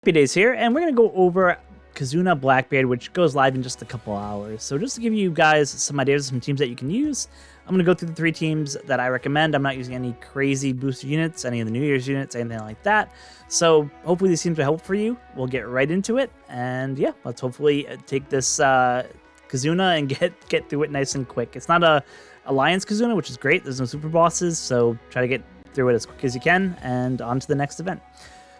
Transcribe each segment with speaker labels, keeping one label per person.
Speaker 1: HappiDaze here, and we're going to go over Kizuna Blackbeard, which goes live in just a couple hours. So just to give you guys some ideas of some teams that you can use, I'm going to go through the 3 teams that I recommend. I'm not using any crazy boosted units, any of the New Year's units, anything like that. So hopefully these teams will help for you. We'll get right into it, and yeah, let's hopefully take this Kizuna and get through it nice and quick. It's not a Alliance Kizuna, which is great. There's no super bosses, so try to get through it as quick as you can, and on to the next event.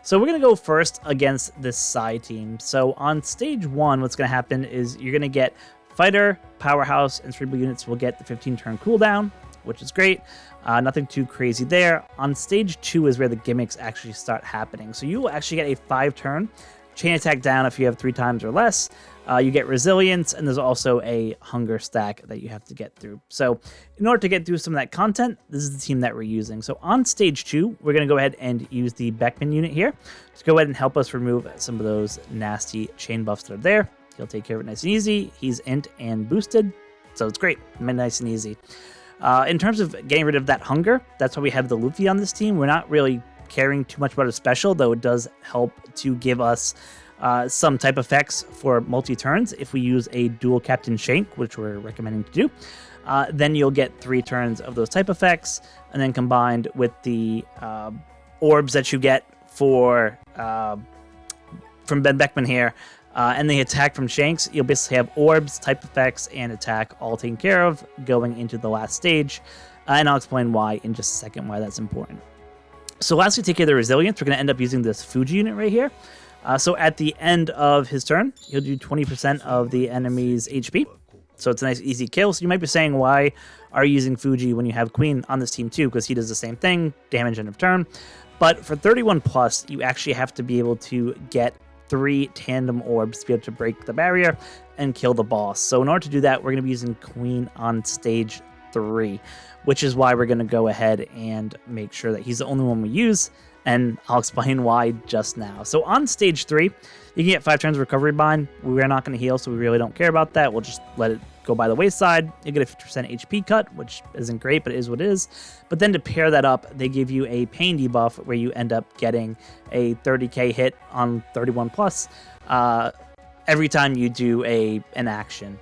Speaker 1: So we're going to go first against this Psy team. So on stage 1, what's going to happen is you're going to get Fighter, Powerhouse, and Cerebral units will get the 15-turn cooldown, which is great. Nothing too crazy there. On stage 2 is where the gimmicks actually start happening. So you will actually get a 5-turn chain attack down if you have 3 times or less. You get resilience, and there's also a hunger stack that you have to get through. So in order to get through some of that content, this is the team that we're using. So on stage 2, we're going to go ahead and use the Beckman unit here to go ahead and help us remove some of those nasty chain buffs that are there. He'll take care of it nice and easy. He's int and boosted, so it's great, nice and easy. In terms of getting rid of that hunger, that's why we have the Luffy on this team. We're not really caring too much about a special, though it does help to give us some type effects for multi-turns. If we use a dual Captain Shank, which we're recommending to do, then you'll get 3 turns of those type effects, and then combined with the orbs that you get for from Ben Beckman here, and the attack from Shanks, you'll basically have orbs, type effects, and attack all taken care of going into the last stage, and I'll explain why in just a second, why that's important. So lastly, take care of the resilience. We're going to end up using this Fuji unit right here. So at the end of his turn, he'll do 20% of the enemy's HP. So it's a nice, easy kill. So you might be saying, why are you using Fuji when you have Queen on this team too? Because he does the same thing, damage end of turn. But for 31 plus, you actually have to be able to get 3 tandem orbs to be able to break the barrier and kill the boss. So in order to do that, we're going to be using Queen on stage 3, which is why we're going to go ahead and make sure that he's the only one we use. And I'll explain why just now. So on stage 3, you can get 5 turns of recovery bind. We're not going to heal, so we really don't care about that. We'll just let it go by the wayside. You get a 50% HP cut, which isn't great, but it is what it is. But then to pair that up, they give you a pain debuff where you end up getting a 30k hit on 31 plus every time you do an action.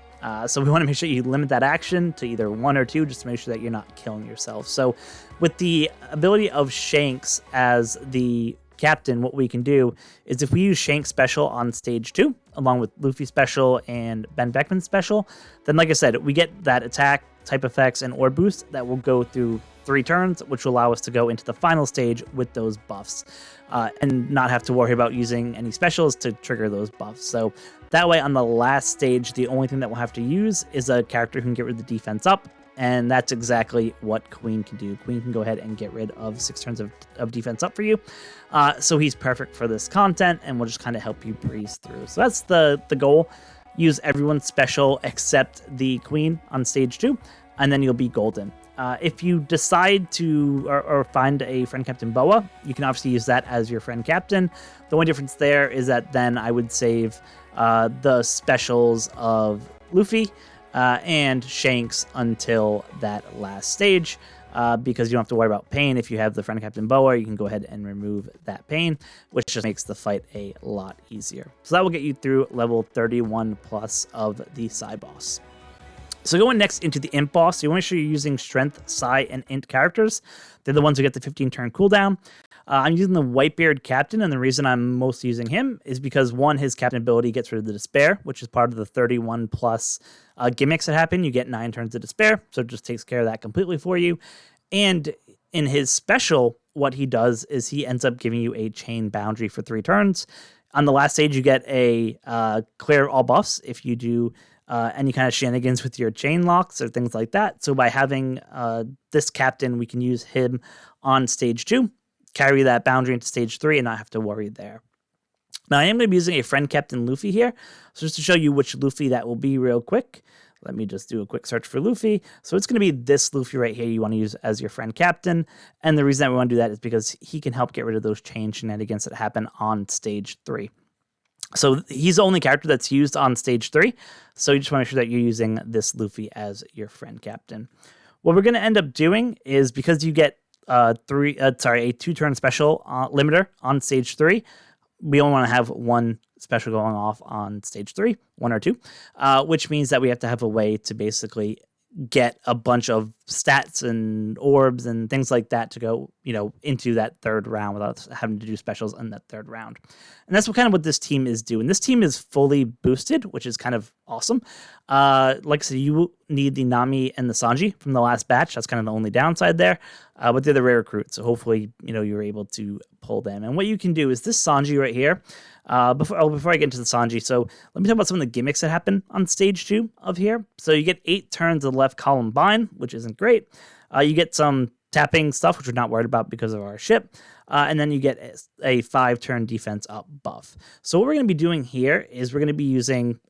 Speaker 1: So we want to make sure you limit that action to either 1 or 2, just to make sure that you're not killing yourself. So with the ability of Shanks as the captain, what we can do is if we use Shanks special on stage 2, along with Luffy special and Ben Beckman special, then like I said, we get that attack, type effects, and orb boost that will go through 3 turns, which will allow us to go into the final stage with those buffs and not have to worry about using any specials to trigger those buffs. So that way on the last stage, the only thing that we'll have to use is a character who can get rid of the defense up, and that's exactly what Queen can do. Queen can go ahead and get rid of 6 turns of defense up for you. So he's perfect for this content, and we'll just kind of help you breeze through. So that's the goal. Use everyone's special except the Queen on stage 2, and then you'll be golden. If you decide to or find a friend captain Boa, you can obviously use that as your friend captain. The only difference there is that then I would save the specials of Luffy and Shanks until that last stage, because you don't have to worry about pain. If you have the friend captain Boa, you can go ahead and remove that pain, which just makes the fight a lot easier. So that will get you through level 31 plus of the Psy boss. So going next into the Int boss, you want to make sure you're using Strength, Psy, and Int characters. They're the ones who get the 15-turn cooldown. I'm using the Whitebeard Captain, and the reason I'm mostly using him is because, 1, his Captain ability gets rid of the Despair, which is part of the 31 plus gimmicks that happen. You get 9 turns of Despair, so it just takes care of that completely for you. And in his special, what he does is he ends up giving you a chain boundary for 3 turns. On the last stage, you get a clear all buffs if you do any kind of shenanigans with your chain locks or things like that. So by having this captain, we can use him on stage 2, carry that boundary into stage 3, and not have to worry there. Now I am going to be using a friend captain Luffy here. So just to show you which Luffy that will be real quick, let me just do a quick search for Luffy. So it's going to be this Luffy right here you want to use as your friend captain. And the reason that we want to do that is because he can help get rid of those chain shenanigans that happen on stage 3. So he's the only character that's used on stage 3. So you just want to make sure that you're using this Luffy as your friend captain. What we're going to end up doing is, because you get a 2-turn special limiter on stage 3, we only want to have one special going off on stage 3, 1 or 2, which means that we have to have a way to basically get a bunch of stats and orbs and things like that to go, into that third round without having to do specials in that third round. And that's what this team is doing. This team is fully boosted, which is kind of awesome. Like I said, you need the Nami and the Sanji from the last batch. That's kind of the only downside there. But they're the rare recruits, so hopefully, you're able to pull them. And what you can do is this Sanji right here. Before I get into the Sanji, so let me talk about some of the gimmicks that happen on stage 2 of here. So you get 8 turns of the left column bind, which isn't great. You get some tapping stuff, which we're not worried about because of our ship. And then you get a 5-turn defense up buff. So what we're going to be doing here is we're going to be using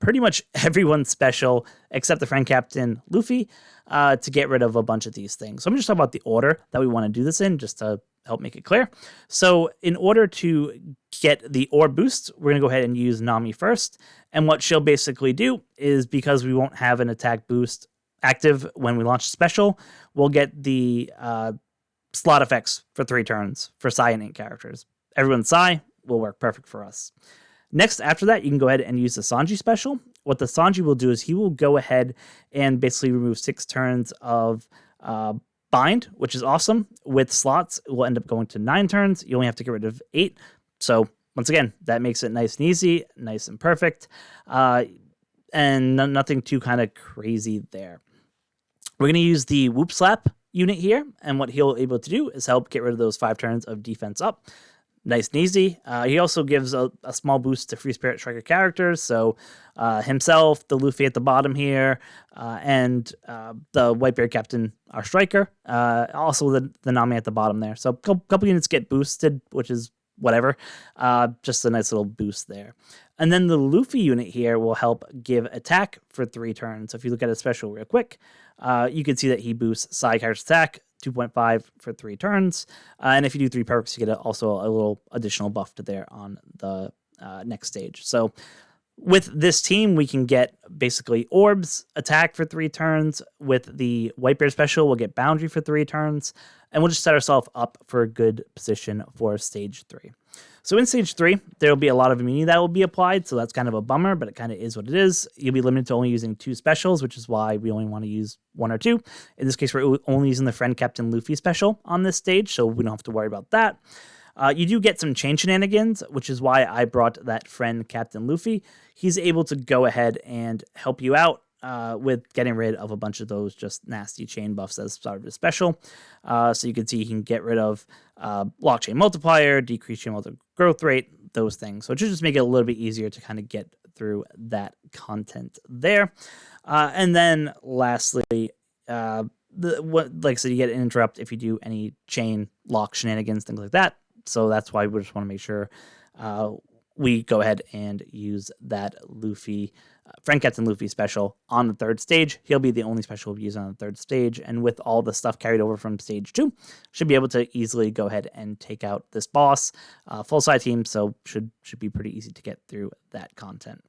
Speaker 1: pretty much everyone's special except the friend captain Luffy to get rid of a bunch of these things. So I'm just talking about the order that we want to do this in, just to help make it clear. So in order to get the orb boost, we're going to go ahead and use Nami first. And what she'll basically do is, because we won't have an attack boost active when we launch a special, we'll get the slot effects for 3 turns for Sai and 8 characters. Everyone's Sai will work perfect for us. Next, after that, you can go ahead and use the Sanji special. What the Sanji will do is he will go ahead and basically remove 6 turns of bind, which is awesome. With slots, it will end up going to 9 turns. You only have to get rid of 8. So once again, that makes it nice and easy, nice and perfect, and nothing too kind of crazy there. We're going to use the Whoop Slap unit here, and what he'll able to do is help get rid of those 5 turns of defense up. Nice and easy. He also gives a small boost to Free Spirit Striker characters, so himself, the Luffy at the bottom here, and the Whitebeard Captain, our Striker, also the Nami at the bottom there. So a couple units get boosted, which is whatever, just a nice little boost there. And then the Luffy unit here will help give attack for 3 turns. So if you look at a special real quick, you can see that he boosts side character's attack 2.5 for 3 turns. And if you do 3 perks, you get also a little additional buff to there on the next stage. So with this team, we can get basically orbs, attack for 3 turns. With the Whitebeard special, we'll get boundary for 3 turns. And we'll just set ourselves up for a good position for stage 3. So in stage 3, there will be a lot of immunity that will be applied, so that's kind of a bummer, but it kind of is what it is. You'll be limited to only using 2 specials, which is why we only want to use 1 or 2. In this case, we're only using the friend Captain Luffy special on this stage, so we don't have to worry about that. You do get some chain shenanigans, which is why I brought that friend Captain Luffy. He's able to go ahead and help you out with getting rid of a bunch of those just nasty chain buffs as part of his special. So you can see he can get rid of blockchain multiplier, decrease chain multiplier growth rate, those things. So it should just make it a little bit easier to kind of get through that content there. And then lastly, like I said, you get an interrupt if you do any chain lock shenanigans, things like that. So that's why we just want to make sure we go ahead and use that Luffy, friend Captain Luffy special on the 3rd stage. He'll be the only special we'll use on the 3rd stage, and with all the stuff carried over from stage 2, should be able to easily go ahead and take out this boss. Full side team, so should be pretty easy to get through that content.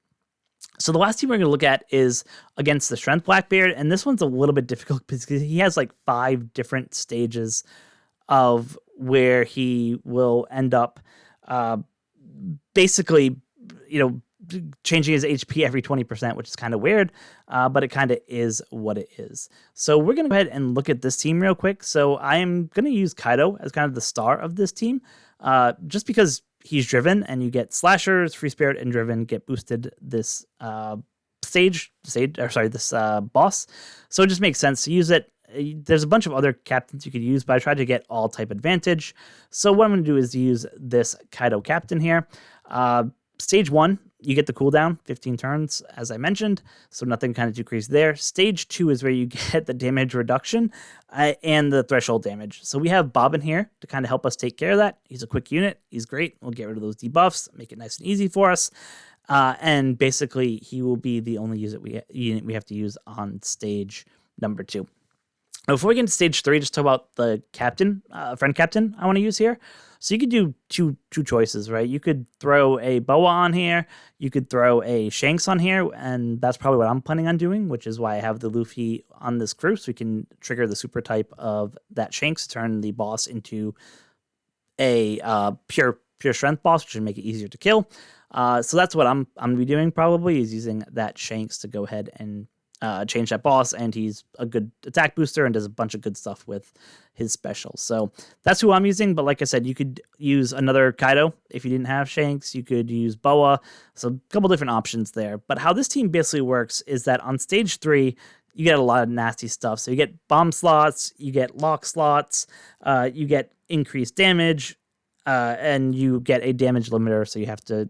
Speaker 1: So the last team we're going to look at is against the Strength Blackbeard, and this one's a little bit difficult because he has like 5 different stages of where he will end up basically, changing his HP every 20%, which is kind of weird, but it kind of is what it is. So we're going to go ahead and look at this team real quick. So I am going to use Kaido as kind of the star of this team, just because he's driven, and you get slashers, free spirit, and driven get boosted this boss. So it just makes sense to use it. There's a bunch of other captains you could use, but I tried to get all type advantage. So what I'm going to do is use this Kaido captain here. Stage 1, you get the cooldown, 15 turns, as I mentioned, so nothing kind of too crazy there. Stage 2 is where you get the damage reduction and the threshold damage. So we have Bobbin here to kind of help us take care of that. He's a quick unit. He's great. We'll get rid of those debuffs, make it nice and easy for us. And basically, he will be the only unit we have to use on stage number 2. Before we get into stage 3, just talk about the captain, friend captain I want to use here. So you could do two choices, right? You could throw a Boa on here. You could throw a Shanks on here, and that's probably what I'm planning on doing, which is why I have the Luffy on this crew, so we can trigger the super type of that Shanks to turn the boss into a pure pure strength boss, which should make it easier to kill. So that's what I'm gonna be doing probably, is using that Shanks to go ahead and change that boss, and he's a good attack booster and does a bunch of good stuff with his specials. So that's who I'm using, but like I said, you could use another Kaido if you didn't have Shanks. You could use Boa, so a couple different options there. But how this team basically works is that on stage 3, you get a lot of nasty stuff. So you get bomb slots, you get lock slots, you get increased damage, and you get a damage limiter, so you have to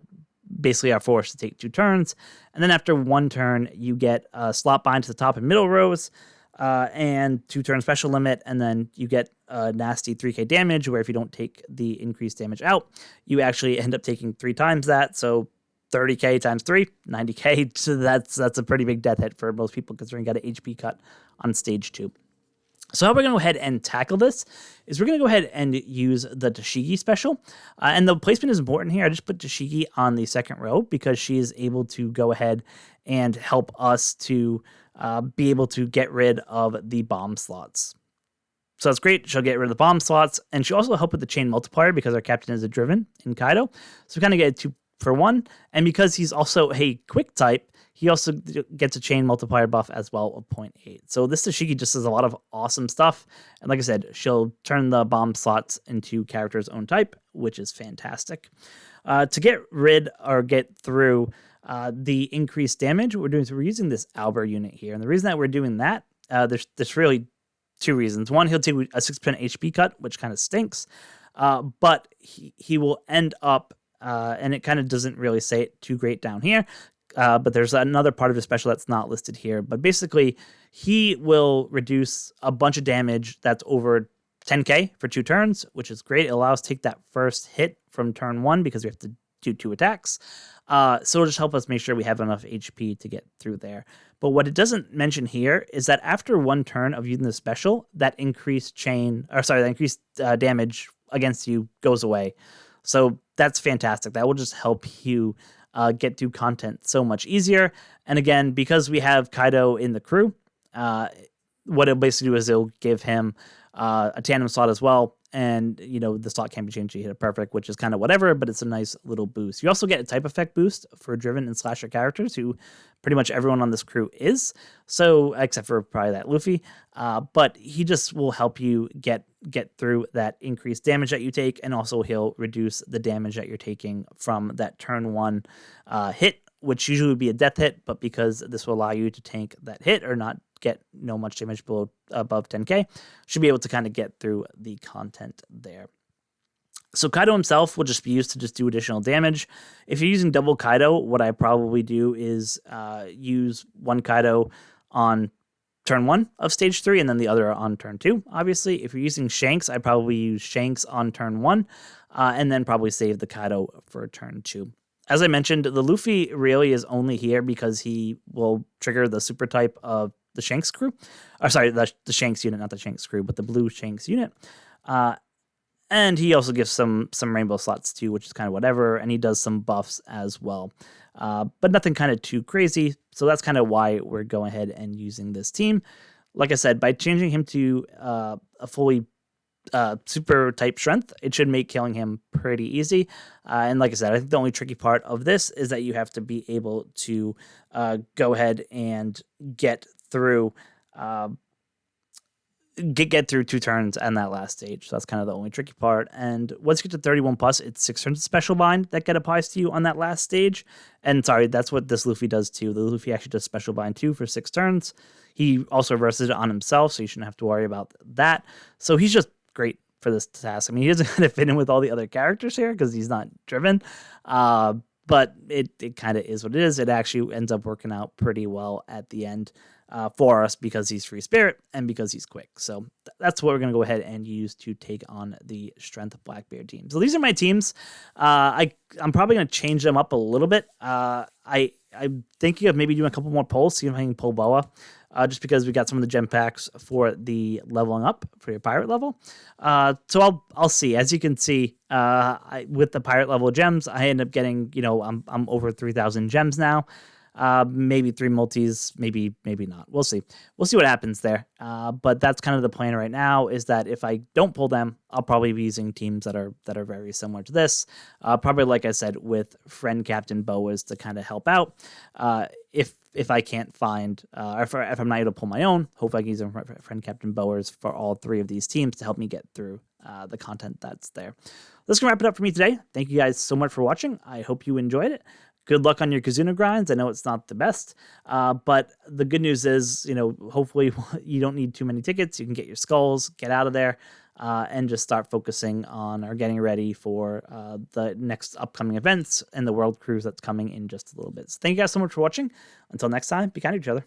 Speaker 1: basically are forced to take 2 turns. And then after 1 turn, you get a slot bind to the top and middle rows, and 2-turn special limit, and then you get a nasty 3k damage, where if you don't take the increased damage out, you actually end up taking 3 times that, so 30k times 3, 90k, so that's a pretty big death hit for most people, considering you got an HP cut on stage 2. So how we're going to go ahead and tackle this is we're going to go ahead and use the Tashigi special. And the placement is important here. I just put Tashigi on the second row because she is able to go ahead and help us to be able to get rid of the bomb slots. So that's great. She'll get rid of the bomb slots, and she'll also help with the chain multiplier because our captain is a driven in Kaido. So we kind of get a 2 for 1. And because he's also a quick type, he also gets a chain multiplier buff as well of 0.8. So this Tashigi just does a lot of awesome stuff. And like I said, she'll turn the bomb slots into character's own type, which is fantastic. To get rid or get through the increased damage, what we're doing is we're using this Albert unit here. And the reason that we're doing that, there's really 2 reasons. One, he'll take a 6% HP cut, which kind of stinks. But he will end up, and it kind of doesn't really say it too great down here, but there's another part of his special that's not listed here. But basically, he will reduce a bunch of damage that's over 10k for 2 turns, which is great. It allows us to take that first hit from turn 1 because we have to do 2 attacks. So it'll just help us make sure we have enough HP to get through there. But what it doesn't mention here is that after 1 turn of using the special, that increased damage against you goes away. So that's fantastic. That will just help you get through content so much easier. And again, because we have Kaido in the crew, what it'll basically do is it'll give him a tandem slot as well. And, the slot can be changed to hit it perfect, which is kind of whatever, but it's a nice little boost. You also get a type effect boost for driven and slasher characters, who pretty much everyone on this crew is. So, except for probably that Luffy. But he just will help you get through that increased damage that you take, and also he'll reduce the damage that you're taking from that turn 1 hit, which usually would be a death hit, but because this will allow you to tank that hit or not get much damage above 10k, should be able to kind of get through the content there. So Kaido himself will just be used to just do additional damage. If you're using double Kaido, what I probably do is use 1 Kaido on turn 1 of stage 3 and then the other on turn 2, obviously. If you're using Shanks, I'd probably use Shanks on turn 1 and then probably save the Kaido for turn 2. As I mentioned, the Luffy really is only here because he will trigger the super type of the Shanks crew. Or sorry, the Shanks unit, not the Shanks crew, but the blue Shanks unit. And he also gives some rainbow slots too, which is kind of whatever. And he does some buffs as well. But nothing kind of too crazy. So that's kind of why we're going ahead and using this team. Like I said, by changing him to a fully super type strength, it should make killing him pretty easy. And like I said, I think the only tricky part of this is that you have to be able to go ahead and get through get through 2 turns and that last stage. So that's kind of the only tricky part. And once you get to 31 plus, it's 6 turns of special bind that get applies to you on that last stage. And sorry, that's what this Luffy does too. The Luffy actually does special bind too for 6 turns. He also reverses it on himself, so you shouldn't have to worry about that. So he's just great for this task. I mean, he doesn't kind of fit in with all the other characters here because he's not driven. But it kind of is what it is. It actually ends up working out pretty well at the end for us because he's free spirit and because he's quick. So that's what we're going to go ahead and use to take on the Strength Blackbeard team. So these are my teams. I'm probably going to change them up a little bit. I'm thinking of maybe doing a couple more polls, see if I can pull Boa. Just because we got some of the gem packs for the leveling up for your pirate level. So I'll see. As you can see, with the pirate level gems, I end up getting, I'm over 3,000 gems now. maybe 3 multis, maybe not. We'll see. We'll see what happens there. But that's kind of the plan right now, is that if I don't pull them, I'll probably be using teams that are very similar to this. Probably, like I said, with friend Captain Boas to kind of help out. If I can't find, or if I'm not able to pull my own, hopefully I can use friend Captain Boas for all 3 of these teams to help me get through the content that's there. That's going to wrap it up for me today. Thank you guys so much for watching. I hope you enjoyed it. Good luck on your Kizuna grinds. I know it's not the best, but the good news is, hopefully you don't need too many tickets. You can get your skulls, get out of there, and just start focusing on or getting ready for the next upcoming events and the world cruise that's coming in just a little bit. So thank you guys so much for watching. Until next time, be kind to each other.